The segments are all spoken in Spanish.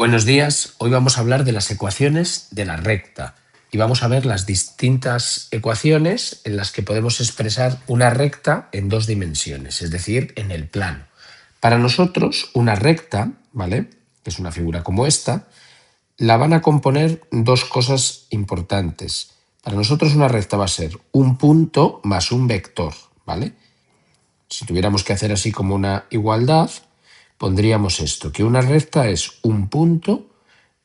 Buenos días, hoy vamos a hablar de las ecuaciones de la recta y vamos a ver las distintas ecuaciones en las que podemos expresar una recta en dos dimensiones, es decir, en el plano. Para nosotros, una recta, ¿vale?, que es una figura como esta, la van a componer dos cosas importantes. Para nosotros una recta va a ser un punto más un vector, ¿vale? Si tuviéramos que hacer así como una igualdad, pondríamos esto, que una recta es un punto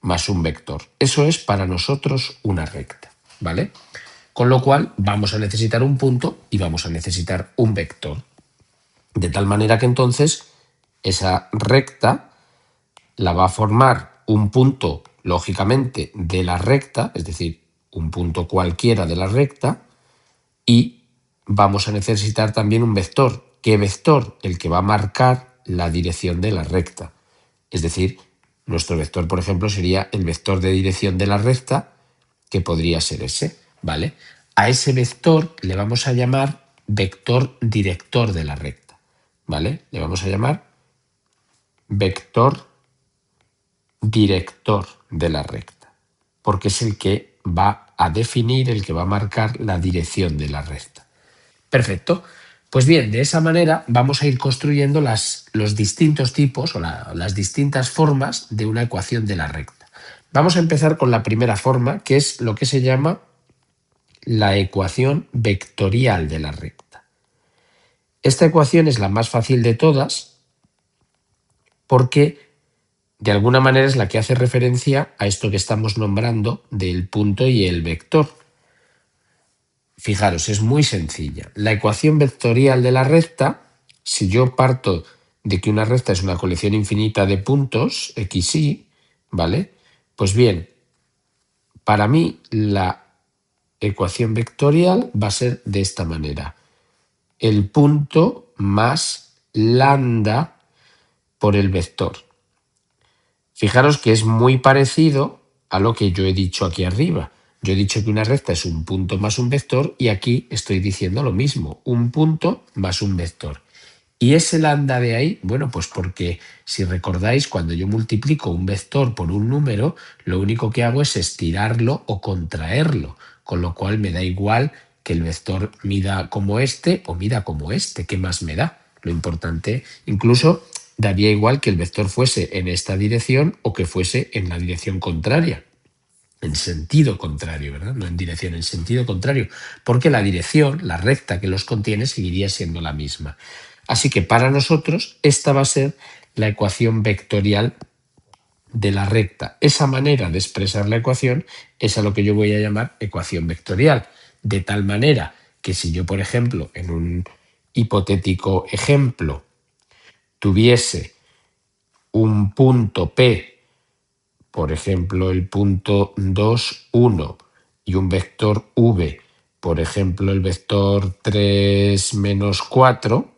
más un vector. Eso es para nosotros una recta, ¿vale? Con lo cual vamos a necesitar un punto y vamos a necesitar un vector. De tal manera que entonces esa recta la va a formar un punto, lógicamente, de la recta, es decir, un punto cualquiera de la recta, y vamos a necesitar también un vector. ¿Qué vector? El que va a marcar la dirección de la recta. Es decir, nuestro vector, por ejemplo, sería el vector de dirección de la recta, que podría ser ese, ¿vale? A ese vector le vamos a llamar vector director de la recta, ¿vale? Le vamos a llamar vector director de la recta, porque es el que va a definir, el que va a marcar la dirección de la recta. Perfecto. Pues bien, de esa manera vamos a ir construyendo los distintos tipos o las distintas formas de una ecuación de la recta. Vamos a empezar con la primera forma, que es lo que se llama la ecuación vectorial de la recta. Esta ecuación es la más fácil de todas porque de alguna manera es la que hace referencia a esto que estamos nombrando del punto y el vector. Fijaros, es muy sencilla. La ecuación vectorial de la recta, si yo parto de que una recta es una colección infinita de puntos, x, y, ¿vale? Pues bien, para mí la ecuación vectorial va a ser de esta manera. El punto más lambda por el vector. Fijaros que es muy parecido a lo que yo he dicho aquí arriba. Yo he dicho que una recta es un punto más un vector y aquí estoy diciendo lo mismo, un punto más un vector. ¿Y ese lambda de ahí? Bueno, pues porque si recordáis, cuando yo multiplico un vector por un número, lo único que hago es estirarlo o contraerlo, con lo cual me da igual que el vector mida como este o mida como este, ¿qué más me da? Lo importante, incluso daría igual que el vector fuese en esta dirección o que fuese en la dirección contraria. En sentido contrario, ¿verdad? No en dirección, en sentido contrario, porque la dirección, la recta que los contiene, seguiría siendo la misma. Así que para nosotros esta va a ser la ecuación vectorial de la recta. Esa manera de expresar la ecuación es a lo que yo voy a llamar ecuación vectorial. De tal manera que si yo, por ejemplo, en un hipotético ejemplo, tuviese un punto P, por ejemplo, el punto 2, 1, y un vector V, por ejemplo, el vector 3, menos 4,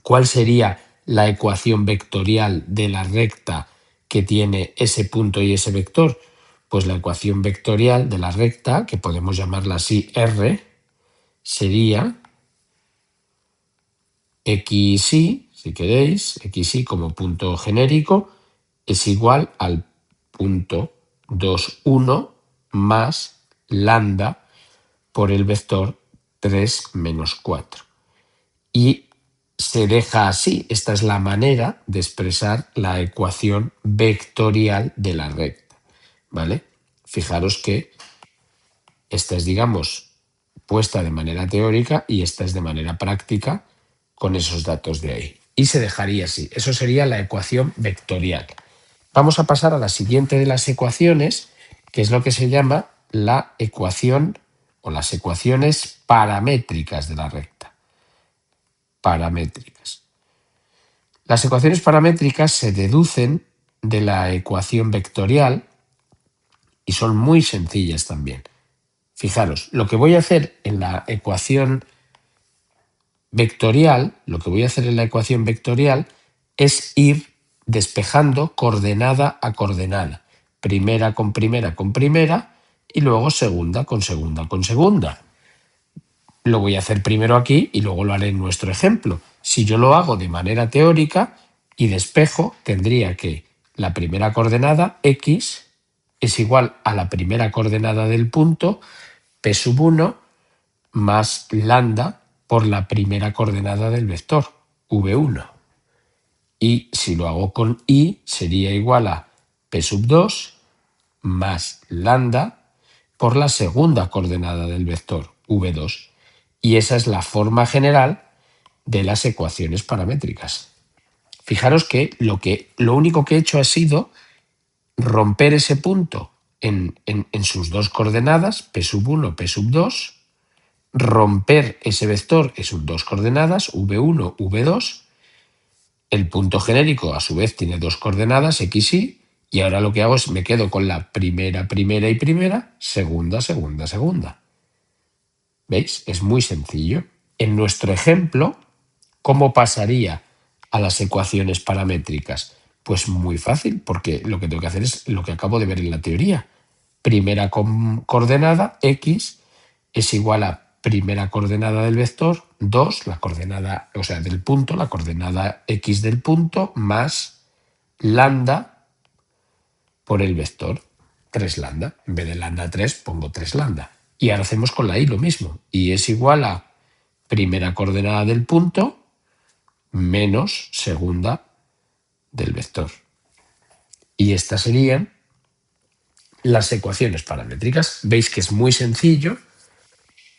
¿cuál sería la ecuación vectorial de la recta que tiene ese punto y ese vector? Pues la ecuación vectorial de la recta, que podemos llamarla así R, sería xy, si queréis, xy como punto genérico, es igual al punto 2, 1 más lambda por el vector 3, menos 4. Y se deja así. Esta es la manera de expresar la ecuación vectorial de la recta, ¿vale? Fijaros que esta es, digamos, puesta de manera teórica y esta es de manera práctica con esos datos de ahí. Y se dejaría así. Eso sería la ecuación vectorial. Vamos a pasar a la siguiente de las ecuaciones, que es lo que se llama la ecuación o las ecuaciones paramétricas de la recta. Paramétricas. Las ecuaciones paramétricas se deducen de la ecuación vectorial y son muy sencillas también. Fijaros, lo que voy a hacer en la ecuación vectorial, es ir despejando coordenada a coordenada. Primera con primera con primera y luego segunda con segunda con segunda. Lo voy a hacer primero aquí y luego lo haré en nuestro ejemplo. Si yo lo hago de manera teórica y despejo, tendría que la primera coordenada, x, es igual a la primera coordenada del punto, p1, más lambda por la primera coordenada del vector, v1. Y si lo hago con y, sería igual a p2 más lambda por la segunda coordenada del vector, v2. Y esa es la forma general de las ecuaciones paramétricas. Fijaros que lo único que he hecho ha sido romper ese punto en sus dos coordenadas, p1, p2, romper ese vector en sus dos coordenadas, v1, v2. El punto genérico, a su vez, tiene dos coordenadas, x, y ahora lo que hago es me quedo con la primera, primera y primera, segunda, segunda, segunda. ¿Veis? Es muy sencillo. En nuestro ejemplo, ¿cómo pasaría a las ecuaciones paramétricas? Pues muy fácil, porque lo que tengo que hacer es lo que acabo de ver en la teoría. Primera coordenada, x, es igual a primera coordenada del vector, 2, la coordenada, o sea, del punto, la coordenada x del punto, más lambda por el vector, 3 lambda. En vez de lambda 3, pongo 3 lambda. Y ahora hacemos con la y lo mismo. Y es igual a primera coordenada del punto menos segunda del vector. Y estas serían las ecuaciones paramétricas. Veis que es muy sencillo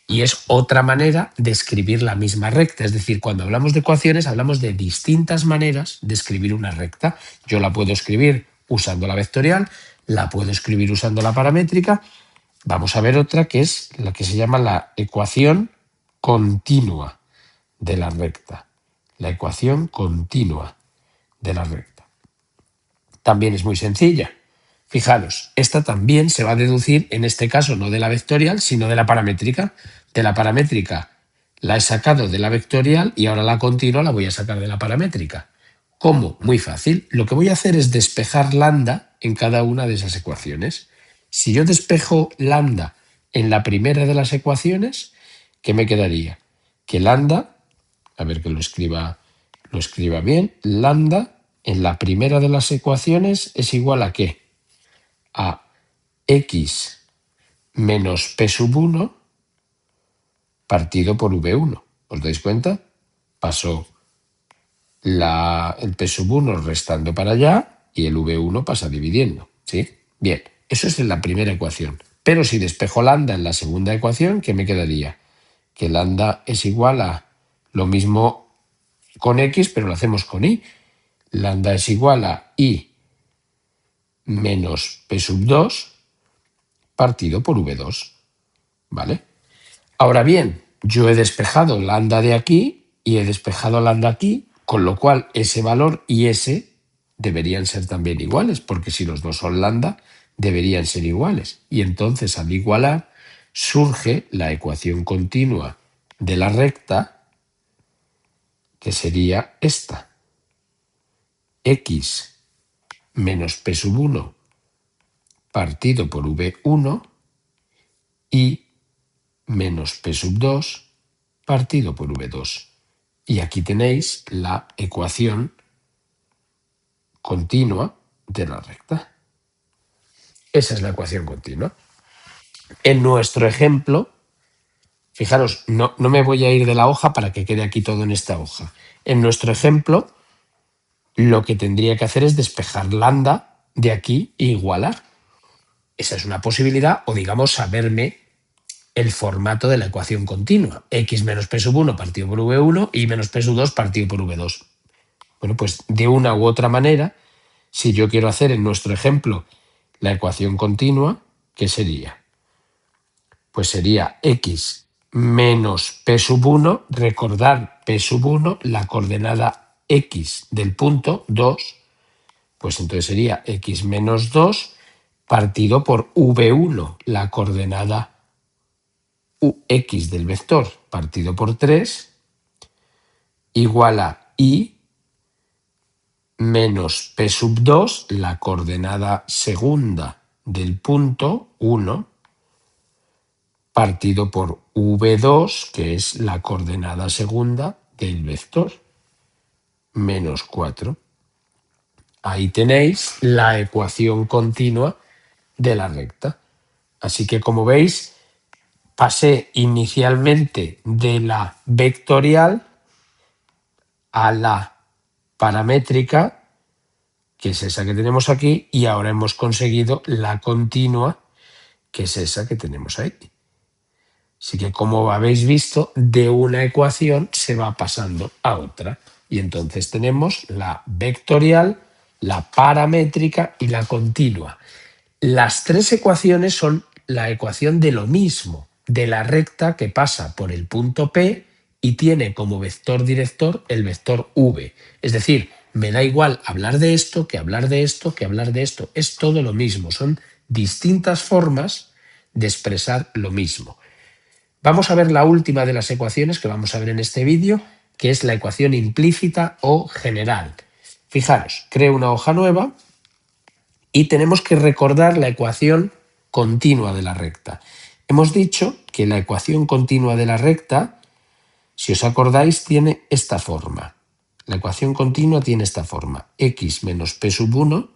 y es otra manera de escribir la misma recta. Es decir, cuando hablamos de ecuaciones hablamos de distintas maneras de escribir una recta. Yo la puedo escribir usando la vectorial, la puedo escribir usando la paramétrica. Vamos a ver otra que es la que se llama la ecuación continua de la recta. La ecuación continua de la recta. También es muy sencilla. Fijaros, esta también se va a deducir, en este caso no de la vectorial, sino de la paramétrica. De la paramétrica la he sacado de la vectorial y ahora la continua la voy a sacar de la paramétrica. ¿Cómo? Muy fácil. Lo que voy a hacer es despejar lambda en cada una de esas ecuaciones. Si yo despejo lambda en la primera de las ecuaciones, ¿qué me quedaría? Que lambda, a ver que lo escriba bien, lambda en la primera de las ecuaciones es igual a ¿qué? A x menos p1 partido por v1. ¿Os dais cuenta? Pasó el p1 restando para allá y el v1 pasa dividiendo. ¿Sí? Bien, eso es en la primera ecuación. Pero si despejo lambda en la segunda ecuación, ¿qué me quedaría? Que lambda es igual a lo mismo con x, pero lo hacemos con y. Lambda es igual a y menos p2 partido por v2. ¿Vale? Ahora bien, yo he despejado lambda de aquí y he despejado lambda aquí, con lo cual ese valor y ese deberían ser también iguales, porque si los dos son lambda, deberían ser iguales. Y entonces, al igualar, surge la ecuación continua de la recta, que sería esta. X menos p1 partido por v1 y menos p2 partido por v2. Y aquí tenéis la ecuación continua de la recta. Esa es la ecuación continua. En nuestro ejemplo, fijaros, no me voy a ir de la hoja para que quede aquí todo en esta hoja. En nuestro ejemplo, lo que tendría que hacer es despejar lambda de aquí e igualar. Esa es una posibilidad, o digamos, saberme el formato de la ecuación continua. X menos p1 partido por v1 y menos p2 partido por v2. Bueno, pues de una u otra manera, si yo quiero hacer en nuestro ejemplo la ecuación continua, ¿qué sería? Pues sería x menos p1, recordar p1, la coordenada x del punto 2, pues entonces sería x menos 2 partido por v1, la coordenada x del vector partido por 3, igual a y menos p2, la coordenada segunda del punto 1, partido por v2, que es la coordenada segunda del vector, menos 4. ahí tenéis la ecuación continua de la recta. Así que, como veis, pasé inicialmente de la vectorial a la paramétrica, que es esa que tenemos aquí, y ahora hemos conseguido la continua, que es esa que tenemos ahí. Así que, como habéis visto, de una ecuación se va pasando a otra. Y entonces tenemos la vectorial, la paramétrica y la continua. Las tres ecuaciones son la ecuación de lo mismo, de la recta que pasa por el punto P y tiene como vector director el vector V. Es decir, me da igual hablar de esto que hablar de esto que hablar de esto. Es todo lo mismo, son distintas formas de expresar lo mismo. Vamos a ver la última de las ecuaciones que vamos a ver en este vídeo, que es la ecuación implícita o general. Fijaros, creo una hoja nueva y tenemos que recordar la ecuación continua de la recta. Hemos dicho que la ecuación continua de la recta, si os acordáis, tiene esta forma. La ecuación continua tiene esta forma: x menos p sub 1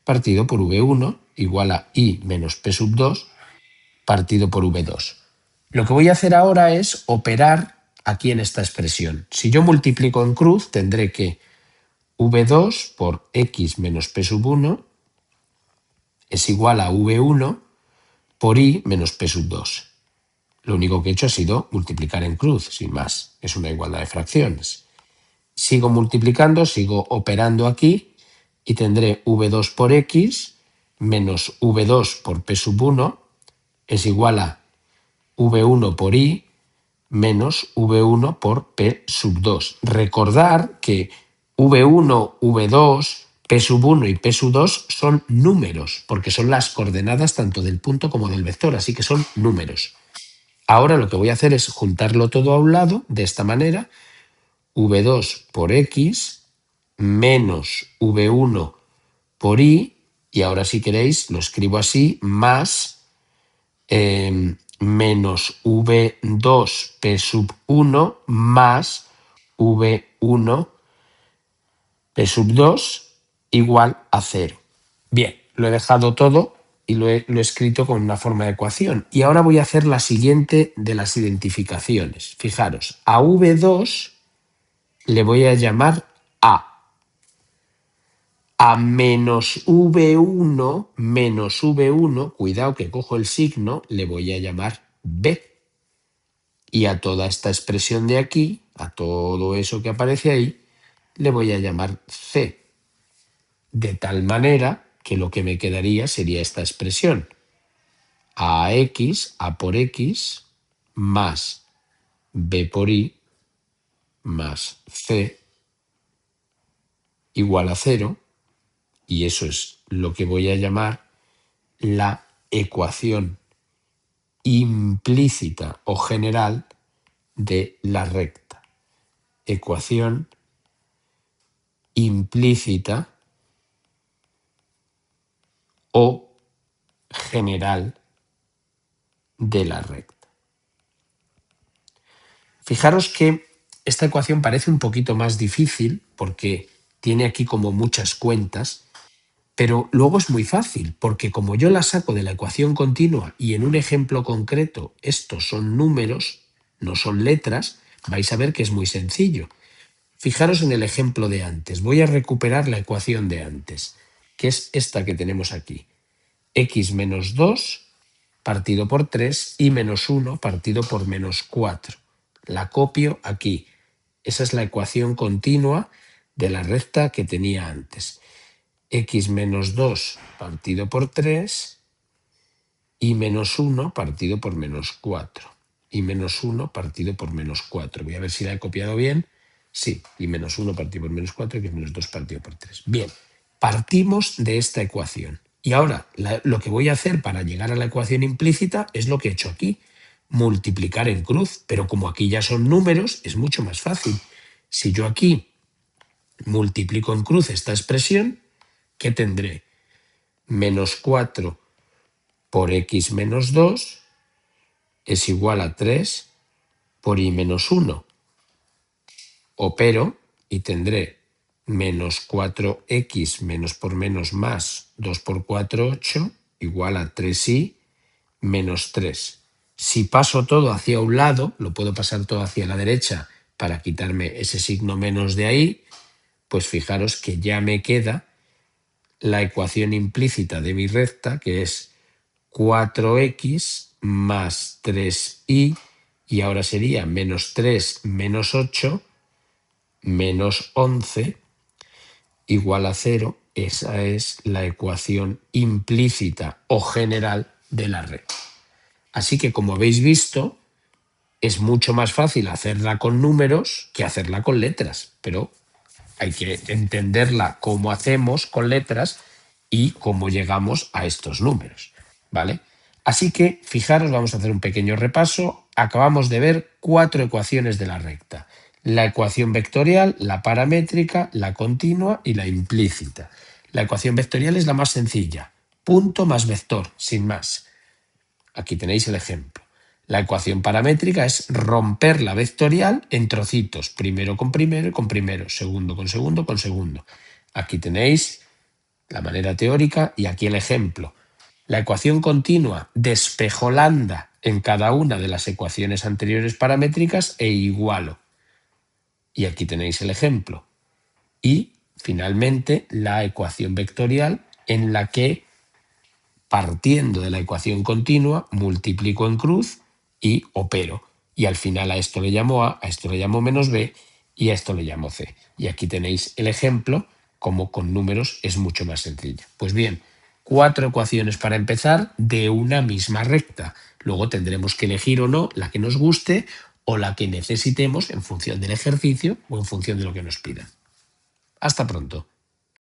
partido por v1 igual a y menos p sub 2 partido por v2. Lo que voy a hacer ahora es operar aquí en esta expresión. Si yo multiplico en cruz, tendré que v2 por x menos p sub 1 es igual a v1 por y menos p sub 2. Lo único que he hecho ha sido multiplicar en cruz, sin más. Es una igualdad de fracciones. Sigo multiplicando, sigo operando aquí y tendré v2 por x menos v2 por p sub 1 es igual a v1 por y menos v1 por p sub 2. Recordar que v1, v2, p sub 1 y p sub 2 son números, porque son las coordenadas tanto del punto como del vector, así que son números. Ahora lo que voy a hacer es juntarlo todo a un lado, de esta manera: v2 por x menos v1 por y, y ahora si queréis lo escribo así, más menos v2 p sub 1 más v1 p sub 2 igual a 0. Bien, lo he dejado todo y lo he escrito con una forma de ecuación. Y ahora voy a hacer la siguiente de las identificaciones. Fijaros, a v2 le voy a llamar A. A menos v1, cuidado que cojo el signo, le voy a llamar B. Y a toda esta expresión de aquí, a todo eso que aparece ahí, le voy a llamar C. De tal manera que lo que me quedaría sería esta expresión: A por X, más B por Y, más C, igual a 0. Y eso es lo que voy a llamar la ecuación implícita o general de la recta. Ecuación implícita o general de la recta. Fijaros que esta ecuación parece un poquito más difícil porque tiene aquí como muchas cuentas, pero luego es muy fácil, porque como yo la saco de la ecuación continua y en un ejemplo concreto estos son números, no son letras, vais a ver que es muy sencillo. Fijaros en el ejemplo de antes. Voy a recuperar la ecuación de antes, que es esta que tenemos aquí: x menos 2 partido por 3 y menos 1 partido por menos 4. La copio aquí. Esa es la ecuación continua de la recta que tenía antes. X menos 2 partido por 3 y menos 1 partido por menos 4. Y menos 1 partido por menos 4. Voy a ver si la he copiado bien. Sí, y menos 1 partido por menos 4, y menos 2 partido por 3. Bien, partimos de esta ecuación. Y ahora lo que voy a hacer para llegar a la ecuación implícita es lo que he hecho aquí: multiplicar en cruz. Pero como aquí ya son números, es mucho más fácil. Si yo aquí multiplico en cruz esta expresión, ¿qué tendré? Menos 4 por x menos 2 es igual a 3 por y menos 1. Opero y tendré menos 4x menos por menos más 2 por 4, 8, igual a 3y menos 3. Si paso todo hacia un lado, lo puedo pasar todo hacia la derecha para quitarme ese signo menos de ahí, pues fijaros que ya me queda la ecuación implícita de mi recta, que es 4x más 3y, y ahora sería menos 3 menos 8 menos 11 igual a 0. Esa es la ecuación implícita o general de la recta. Así que, como habéis visto, es mucho más fácil hacerla con números que hacerla con letras, pero hay que entenderla cómo hacemos con letras y cómo llegamos a estos números, ¿vale? Así que, fijaros, vamos a hacer un pequeño repaso. Acabamos de ver 4 ecuaciones de la recta: la ecuación vectorial, la paramétrica, la continua y la implícita. La ecuación vectorial es la más sencilla: punto más vector, sin más. Aquí tenéis el ejemplo. La ecuación paramétrica es romper la vectorial en trocitos, primero con primero y con primero, segundo con segundo con segundo. Aquí tenéis la manera teórica y aquí el ejemplo. La ecuación continua, despejo lambda en cada una de las ecuaciones anteriores paramétricas e igualo. Y aquí tenéis el ejemplo. Y, finalmente, la ecuación vectorial, en la que, partiendo de la ecuación continua, multiplico en cruz y opero. Y al final a esto le llamo A esto le llamo menos B y a esto le llamo C. Y aquí tenéis el ejemplo, como con números es mucho más sencillo. Pues bien, 4 ecuaciones para empezar de una misma recta. Luego tendremos que elegir o no la que nos guste o la que necesitemos en función del ejercicio o en función de lo que nos pidan. Hasta pronto.